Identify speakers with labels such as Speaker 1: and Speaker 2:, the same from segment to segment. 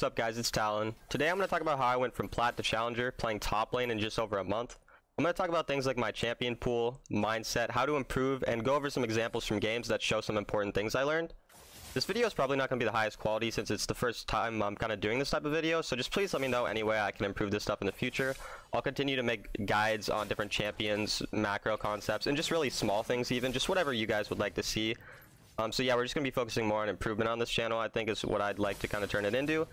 Speaker 1: What's up guys, it's Talon. Today I'm going to talk about how I went from Plat to Challenger, playing top lane in just over a month. I'm going to talk about things like my champion pool, mindset, how to improve, and go over some examples from games that show some important things I learned. This video is probably not going to be the highest quality since it's the first time I'm kind of doing this type of video, so just please let me know any way I can improve this stuff in the future. I'll continue to make guides on different champions, macro concepts, and just really small things even, just whatever you guys would like to see. So yeah, we're just going to be focusing more on improvement on this channel, I think is what I'd like to kind of turn it into.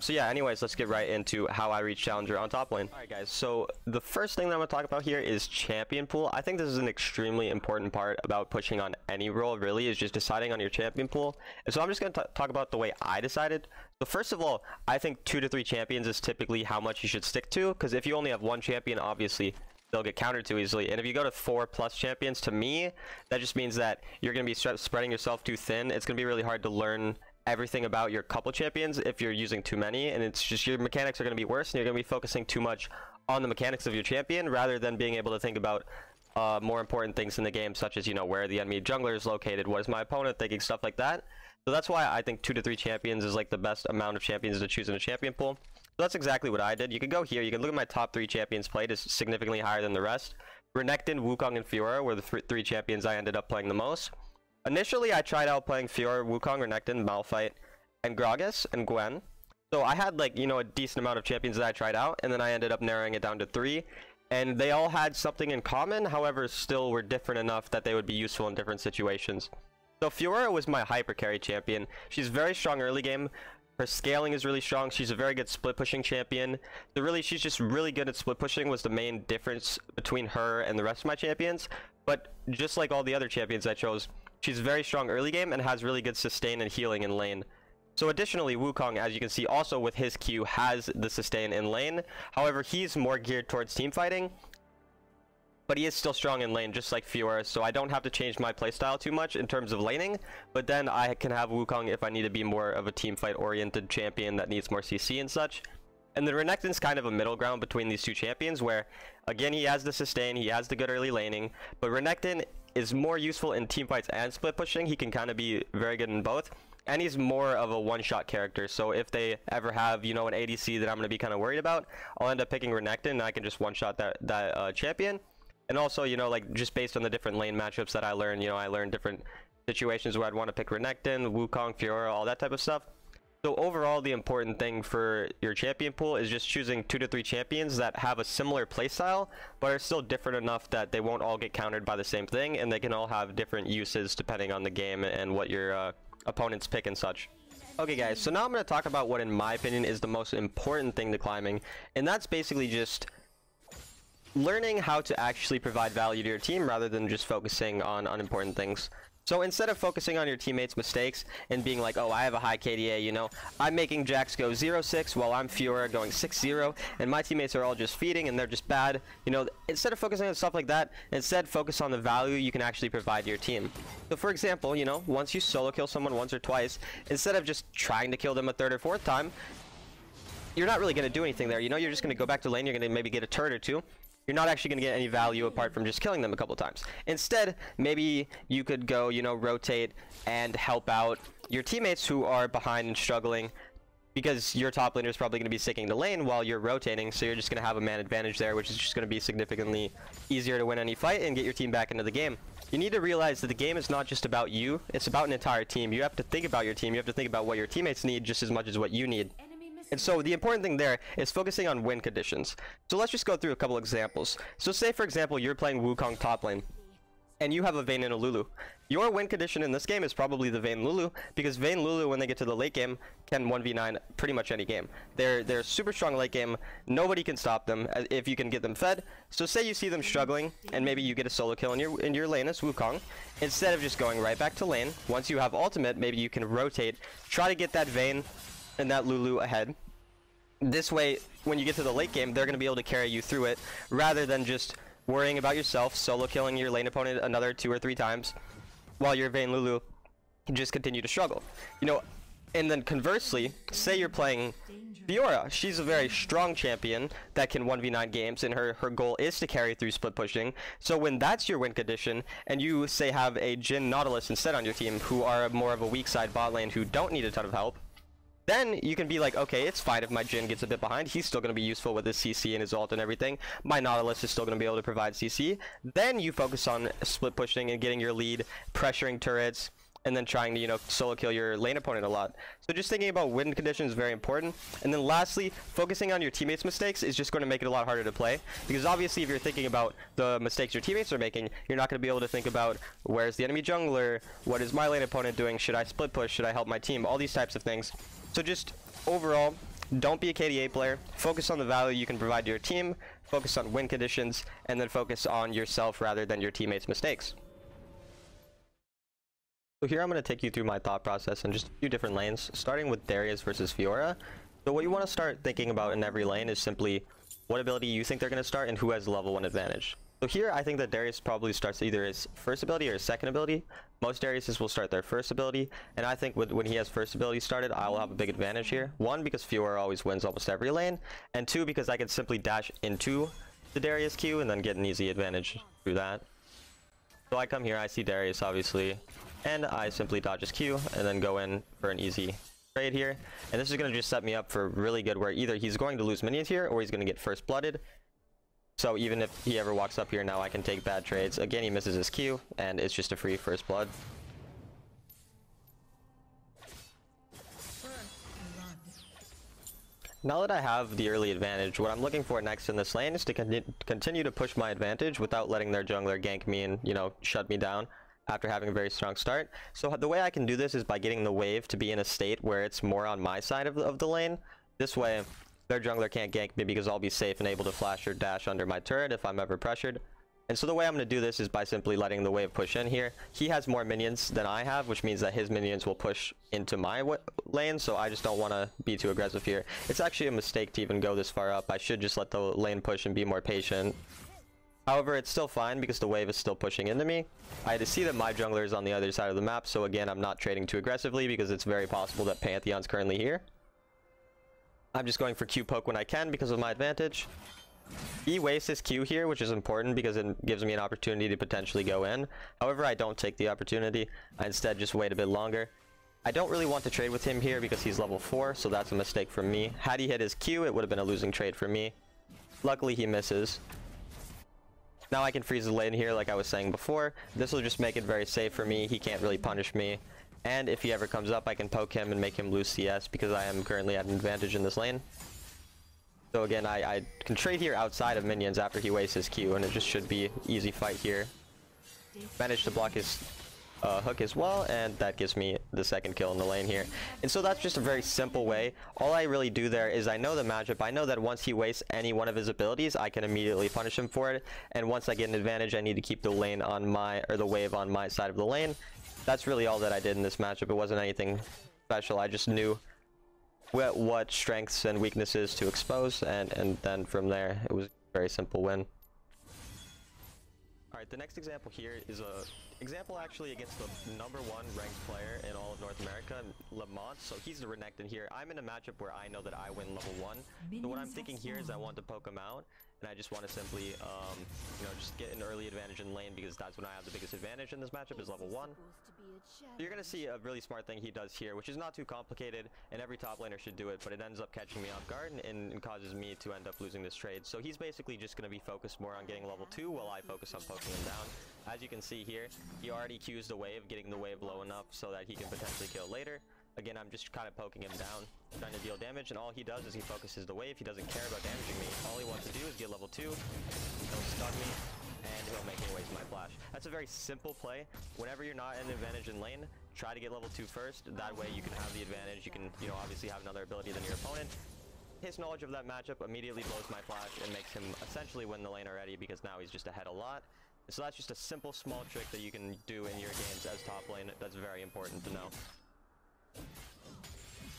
Speaker 1: So yeah, anyways, let's get right into how I reach Challenger on top lane. Alright guys, so the first thing that I'm going to talk about here is champion pool. I think this is an extremely important part about pushing on any role, really, is just deciding on your champion pool. And so I'm just going to talk about the way I decided. So first of all, I think 2 to 3 champions is typically how much you should stick to, because if you only have one champion, obviously they'll get countered too easily. And if you go to 4+ champions, to me, that just means that you're going to be spreading yourself too thin. It's going to be really hard to learn everything about your couple champions if you're using too many, and it's just your mechanics are going to be worse, and you're going to be focusing too much on the mechanics of your champion rather than being able to think about more important things in the game, such as, you know, where the enemy jungler is located, what is my opponent thinking, stuff like that. So that's why I think 2 to 3 champions is like the best amount of champions to choose in a champion pool. So that's exactly what I did. You can go here, you can look at my top 3 champions played, is significantly higher than the rest. Renekton, Wukong, and Fiora were the 3 champions I ended up playing the most. Initially, I tried out playing Fiora, Wukong, Renekton, Malphite, and Gragas, and Gwen. So I had, like, you know, a decent amount of champions that I tried out, and then I ended up narrowing it down to 3. And they all had something in common, however, still were different enough that they would be useful in different situations. So Fiora was my hyper carry champion. She's very strong early game. Her scaling is really strong. She's a very good split pushing champion. So really, she's just really good at split pushing was the main difference between her and the rest of my champions. But just like all the other champions I chose, she's very strong early game and has really good sustain and healing in lane. So additionally, Wukong, as you can see, also with his Q, has the sustain in lane. However, he's more geared towards team fighting, but he is still strong in lane, just like Fiora, so I don't have to change my playstyle too much in terms of laning, but then I can have Wukong if I need to be more of a team fight oriented champion that needs more CC and such. And then Renekton's kind of a middle ground between these 2 champions, where, again, he has the sustain, he has the good early laning, but Renekton is more useful in team fights and split pushing. He can kind of be very good in both, and he's more of a one-shot character, so if they ever have, you know, an ADC that I'm going to be kind of worried about, I'll end up picking Renekton, and I can just one-shot that champion. And also, you know, like, just based on the different lane matchups that I learned, you know, I learned different situations where I'd want to pick Renekton, Wukong, Fiora, all that type of stuff. So overall, the important thing for your champion pool is just choosing 2 to 3 champions that have a similar playstyle, but are still different enough that they won't all get countered by the same thing, and they can all have different uses depending on the game and what your opponents pick and such. Okay guys, so now I'm going to talk about what in my opinion is the most important thing to climbing, and that's basically just learning how to actually provide value to your team rather than just focusing on unimportant things. So instead of focusing on your teammates' mistakes and being like, oh, I have a high KDA, you know, I'm making Jax go 0-6 while I'm Fiora going 6-0, and my teammates are all just feeding and they're just bad, you know, instead of focusing on stuff like that, instead focus on the value you can actually provide to your team. So for example, you know, once you solo kill someone once or twice, instead of just trying to kill them a 3rd or 4th time, you're not really going to do anything there, you know, you're just going to go back to lane, you're going to maybe get a turret or 2. You're not actually going to get any value apart from just killing them a couple times. Instead, maybe you could go, you know, rotate and help out your teammates who are behind and struggling, because your top laner is probably going to be sticking to lane while you're rotating, so you're just going to have a man advantage there, which is just going to be significantly easier to win any fight and get your team back into the game. You need to realize that the game is not just about you, it's about an entire team. You have to think about your team, you have to think about what your teammates need just as much as what you need. And so the important thing there is focusing on win conditions. So let's just go through a couple examples. So say, for example, you're playing Wukong top lane, and you have a Vayne and a Lulu. Your win condition in this game is probably the Vayne Lulu, because Vayne Lulu, when they get to the late game, can 1v9 pretty much any game. They're super strong late game. Nobody can stop them if you can get them fed. So say you see them struggling, and maybe you get a solo kill in your lane as Wukong. Instead of just going right back to lane, once you have ultimate, maybe you can rotate, try to get that Vayne and that Lulu ahead. This way, when you get to the late game, they're going to be able to carry you through it, rather than just worrying about yourself, solo killing your lane opponent another 2 or 3 times, while your Vayne Lulu can just continue to struggle. You know, and then conversely, say you're playing Fiora. She's a very strong champion that can 1v9 games, and her goal is to carry through split pushing. So when that's your win condition, and you, say, have a Jhin Nautilus instead on your team, who are more of a weak side bot lane who don't need a ton of help, Then you can be like, okay, it's fine if my Jhin gets a bit behind. He's still going to be useful with his CC and his ult and everything. My Nautilus is still going to be able to provide CC. Then you focus on split pushing and getting your lead, pressuring turrets, and then trying to, you know, solo kill your lane opponent a lot. So just thinking about win conditions is very important. And then lastly, focusing on your teammates' mistakes is just going to make it a lot harder to play. Because obviously if you're thinking about the mistakes your teammates are making, you're not going to be able to think about where's the enemy jungler, what is my lane opponent doing, should I split push, should I help my team, all these types of things. So just overall, don't be a KDA player. Focus on the value you can provide to your team, focus on win conditions, and then focus on yourself rather than your teammates' mistakes. So here I'm going to take you through my thought process in just a few different lanes, starting with Darius versus Fiora. So what you want to start thinking about in every lane is simply what ability you think they're going to start and who has the level 1 advantage. So here I think that Darius probably starts either his first ability or his second ability. Most Dariuses will start their first ability, and I think when he has first ability started, I will have a big advantage here. 1, because Fiora always wins almost every lane, and 2, because I can simply dash into the Darius Q and then get an easy advantage through that. So I come here, I see Darius obviously, and I simply dodge his Q and then go in for an easy trade here. And this is going to just set me up for really good, where either he's going to lose minions here or he's going to get first blooded. So even if he ever walks up here now, I can take bad trades. Again, he misses his Q and it's just a free first blood. Now that I have the early advantage, what I'm looking for next in this lane is to continue to push my advantage without letting their jungler gank me and, you know, shut me down after having a very strong start. So the way I can do this is by getting the wave to be in a state where it's more on my side of the lane. This way, their jungler can't gank me because I'll be safe and able to flash or dash under my turret if I'm ever pressured. And so the way I'm going to do this is by simply letting the wave push in here. He has more minions than I have, which means that his minions will push into my lane, so I just don't want to be too aggressive here. It's actually a mistake to even go this far up. I should just let the lane push and be more patient. However, it's still fine because the wave is still pushing into me. I had to see that my jungler is on the other side of the map, so again, I'm not trading too aggressively because it's very possible that Pantheon's currently here. I'm just going for Q poke when I can because of my advantage. He wastes his Q here, which is important because it gives me an opportunity to potentially go in. However, I don't take the opportunity. I instead just wait a bit longer. I don't really want to trade with him here because he's level 4, so that's a mistake from me. Had he hit his Q, it would have been a losing trade for me. Luckily, he misses. Now I can freeze the lane here like I was saying before. This will just make it very safe for me. He can't really punish me. And if he ever comes up, I can poke him and make him lose CS because I am currently at an advantage in this lane. So again, I can trade here outside of minions after he wastes his Q, and it just should be easy fight here. Managed to block his hook as well, and that gives me the second kill in the lane here. And so that's just a very simple way. All I really do there is I know the matchup. I know that once he wastes any one of his abilities, I can immediately punish him for it. And once I get an advantage, I need to keep the lane on the wave on my side of the lane. That's really all that I did in this matchup. It wasn't anything special. I just knew what strengths and weaknesses to expose, and then from there, it was a very simple win. Alright, the next example here is a example actually against the #1 ranked player in all of North America, Lamont. So he's the Renekton here. I'm in a matchup where I know that I win level 1. So what I'm thinking here is I want to poke him out, and I just want to simply, you know, just get an early advantage in lane because that's when I have the biggest advantage in this matchup is level 1. So you're going to see a really smart thing he does here, which is not too complicated, and every top laner should do it, but it ends up catching me off guard and causes me to end up losing this trade. So he's basically just going to be focused more on getting level 2 while I focus on poking him down. As you can see here, he already Q's the wave, getting the wave low enough so that he can potentially kill later. Again, I'm just kind of poking him down, trying to deal damage, and all he does is he focuses the wave. He doesn't care about damaging me. All he wants to do is get level 2, he'll stun me, and he'll make me waste my flash. That's a very simple play. Whenever you're not at an advantage in lane, try to get level 2 first. That way you can have the advantage. You can, you know, obviously have another ability than your opponent. His knowledge of that matchup immediately blows my flash and makes him essentially win the lane already because now he's just ahead a lot. So that's just a simple small trick that you can do in your games as top lane. That's very important to know.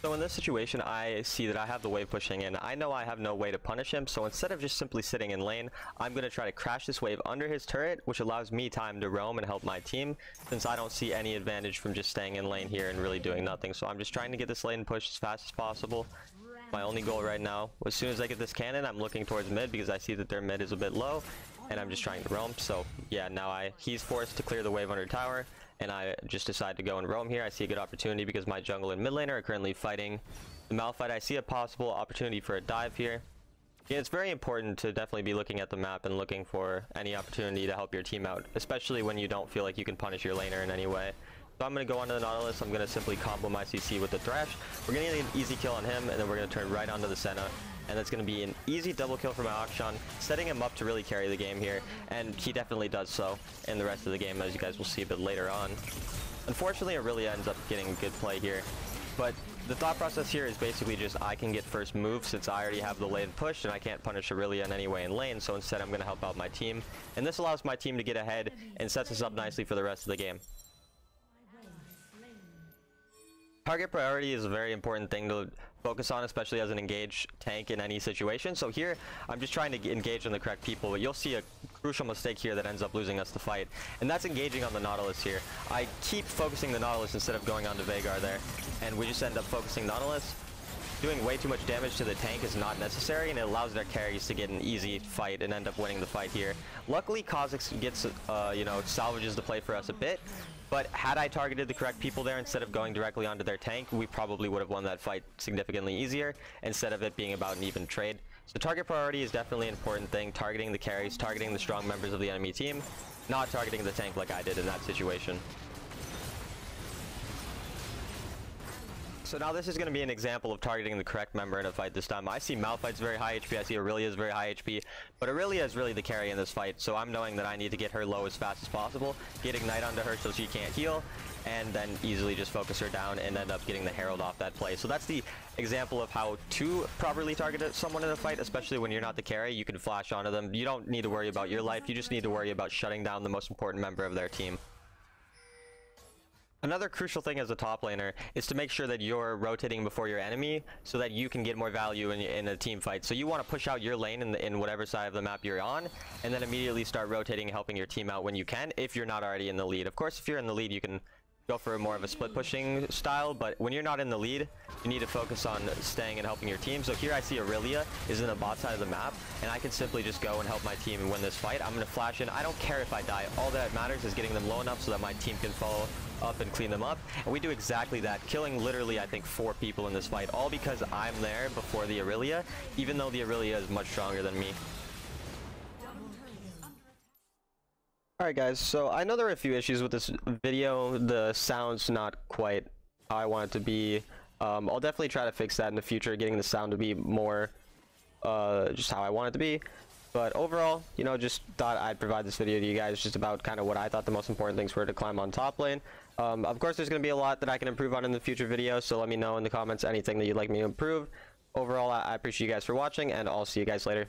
Speaker 1: So in this situation, I see that I have the wave pushing in. I know I have no way to punish him, so instead of just simply sitting in lane, I'm going to try to crash this wave under his turret, which allows me time to roam and help my team, since I don't see any advantage from just staying in lane here and really doing nothing. So I'm just trying to get this lane pushed as fast as possible. My only goal right now, as soon as I get this cannon, I'm looking towards mid because I see that their mid is a bit low, and I'm just trying to roam. So yeah, now he's forced to clear the wave under tower, and I just decide to go and roam here. I see a good opportunity because my jungle and mid laner are currently fighting the Malphite. I see a possible opportunity for a dive here. Yeah, it's very important to definitely be looking at the map and looking for any opportunity to help your team out, especially when you don't feel like you can punish your laner in any way. So I'm going to go onto the Nautilus. I'm going to simply combo my CC with the Thresh. We're going to get an easy kill on him, and then we're going to turn right onto the Senna. And that's going to be an easy double kill for my Akshan, setting him up to really carry the game here. And he definitely does so in the rest of the game, as you guys will see a bit later on. Unfortunately, it really ends up getting a good play here. But the thought process here is basically just I can get first move since I already have the lane pushed and I can't punish Aurelia in any way in lane, so instead I'm going to help out my team. And this allows my team to get ahead and sets us up nicely for the rest of the game. Target priority is a very important thing to focus on, especially as an engaged tank in any situation. So here, I'm just trying to engage on the correct people, but you'll see a crucial mistake here that ends up losing us the fight, and that's engaging on the Nautilus here. I keep focusing the Nautilus instead of going on to Veigar there, and we just end up focusing Nautilus. Doing way too much damage to the tank is not necessary, and it allows their carries to get an easy fight and end up winning the fight here. Luckily, Kha'Zix gets, salvages the play for us a bit. But had I targeted the correct people there instead of going directly onto their tank, we probably would have won that fight significantly easier instead of it being about an even trade. So target priority is definitely an important thing, targeting the carries, targeting the strong members of the enemy team, not targeting the tank like I did in that situation. So now this is going to be an example of targeting the correct member in a fight this time. I see Malphite's very high HP, I see Aurelia's very high HP, but Aurelia is really the carry in this fight, so I'm knowing that I need to get her low as fast as possible, get Ignite onto her so she can't heal, and then easily just focus her down and end up getting the Herald off that play. So that's the example of how to properly target someone in a fight, especially when you're not the carry. You can flash onto them. You don't need to worry about your life, you just need to worry about shutting down the most important member of their team. Another crucial thing as a top laner is to make sure that you're rotating before your enemy so that you can get more value in a team fight. So you want to push out your lane in whatever side of the map you're on, and then immediately start rotating and helping your team out when you can, if you're not already in the lead. Of course, if you're in the lead, you can go for more of a split pushing style, but when you're not in the lead, you need to focus on staying and helping your team. So here I see Aurelia is in the bot side of the map, and I can simply just go and help my team and win this fight. I'm going to flash in. I don't care if I die. All that matters is getting them low enough so that my team can follow up and clean them up, and we do exactly that, killing literally I think 4 people in this fight, all because I'm there before the Aurelia, even though the Aurelia is much stronger than me. Alright guys, so I know there are a few issues with this video. The sound's not quite how I want it to be. I'll definitely try to fix that in the future, getting the sound to be more just how I want it to be. But overall, just thought I'd provide this video to you guys just about kind of what I thought the most important things were to climb on top lane. Of course, there's going to be a lot that I can improve on in the future videos, so let me know in the comments anything that you'd like me to improve. Overall, I appreciate you guys for watching, and I'll see you guys later.